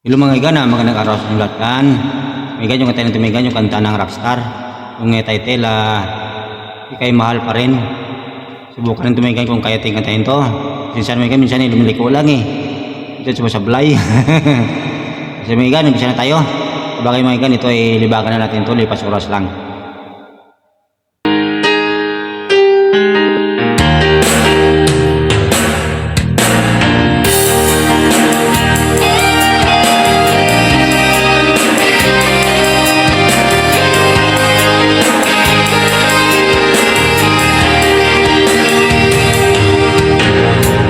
Hello mga igana, magandang araw sa inyo lahat kan. Migan yung kanta ng tumigan yung kanta ng Rockstar. Yung title, ikay mahal pa rin. Subukan ng tumigan kung kaya ting kantahin to. Minsan lumiliko lang eh. Minsan sumasablay. Kasi migan, umpisa na tayo. Bagay mga igan, ito ay libagan na natin to, lipas oras lang.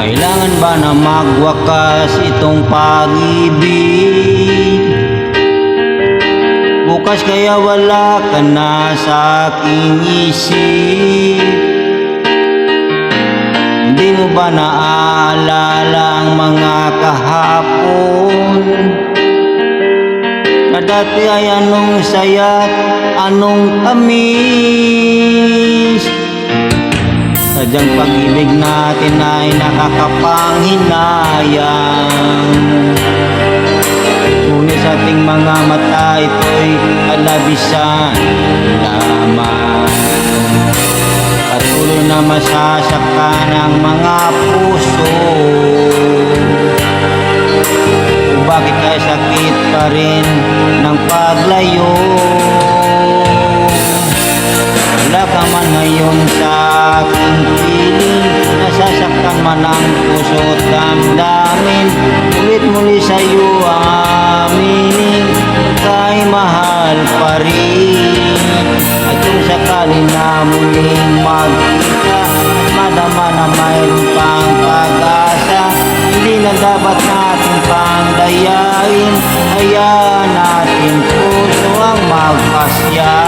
Kailangan ba na magwakas itong pag-ibig? Bukas kaya wala ka na sa aking isip. Hindi mo ba naaalala ang mga kahapon? Na dati ay anong saya't anong tamis. Sadyang pag-ibig natin ay nakakapanghinayang. Ngunit sa ating mga mata ito'y kalabisan lamang. Patuloy na masasaktan ang mga puso. Kung bakit kaya sakit pa rin ng paglayo? Wala ka man ngayon sa aking piling, nasasaktan man ang puso at damdamin. Ulit muli sa'yo aminin, ika'y mahal pa rin. At kung sakali na muling magkita, madama na mayroon pang pag-asa. Hindi na dapat natin pang dayain, hayaan natin puso ang magpasya.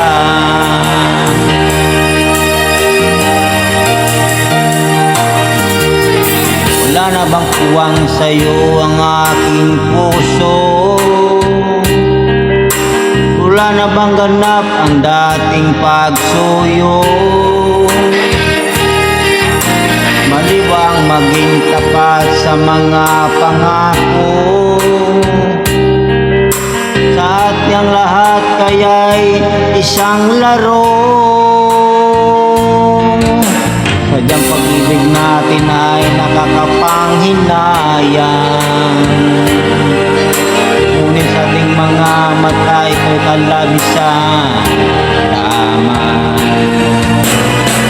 Wala na bang puwang sa'yo ang aking puso? Wala na bang ganap ang dating pagsuyo? Mali ba ang maging tapat sa mga pangako? Sa ating lahat kaya'y isang laro. Sadyang pag-ibig natin ay nakakapanghinayang. Ngunit sa ating mga mata ito'y kalabisan lamang.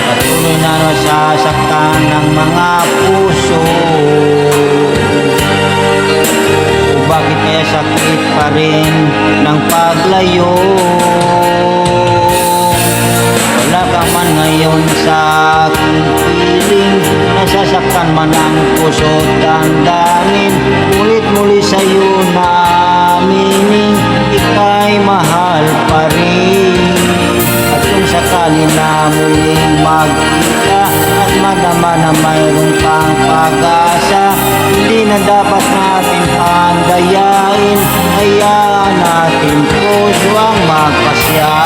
Patuloy na nasasaktan ng mga puso. O bakit kaya sakit pa rin ng paglayo? Wala ka man ngayon sa aking piling, nasasaktan man ang puso at damdamin. Ulit muli sa'yo na aminin, ika'y mahal pa rin. At kung sakali na muling magkita at madama na mayroon pang pag-asa, hindi na dapat natin pang dayain, hayaan natin puso ang magpasya.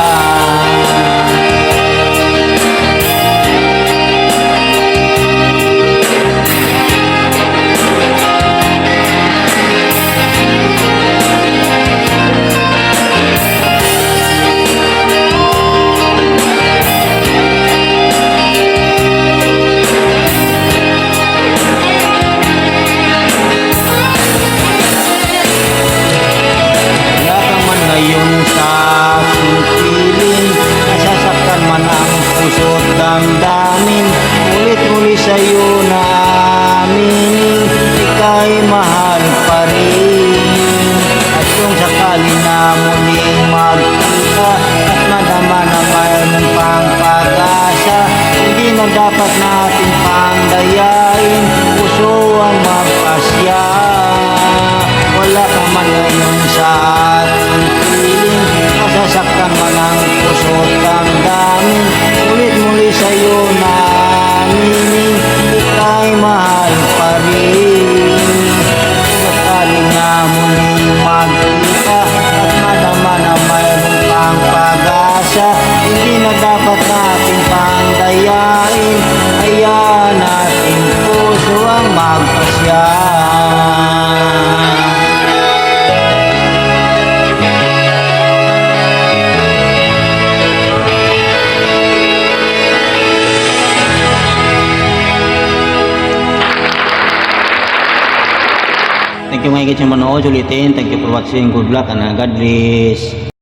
Ngayon sa aking piling, nasasaktan man ang puso at damdamin. Ulit muli sa'yo na aminin, ika'y mahal pa rin. At kung sakali na muling magkita at madama na mayroon pang pag-asa, hindi na dapat natin pang dayain, puso ang magpasya. Wala ka man ngayon sa ating piling, nasasaktan man ang puso at damdamin. Ulit muli sa'yo na aminin, ika'y mahal pa rin. Sakali na muling magkita at madama na mayroon pang pag-asa, hindi na dapat natin pang dayain, hayaan natin puso ang magpasya. you mga guys yung manood ulitin. Thank you for watching. Good luck and God bless.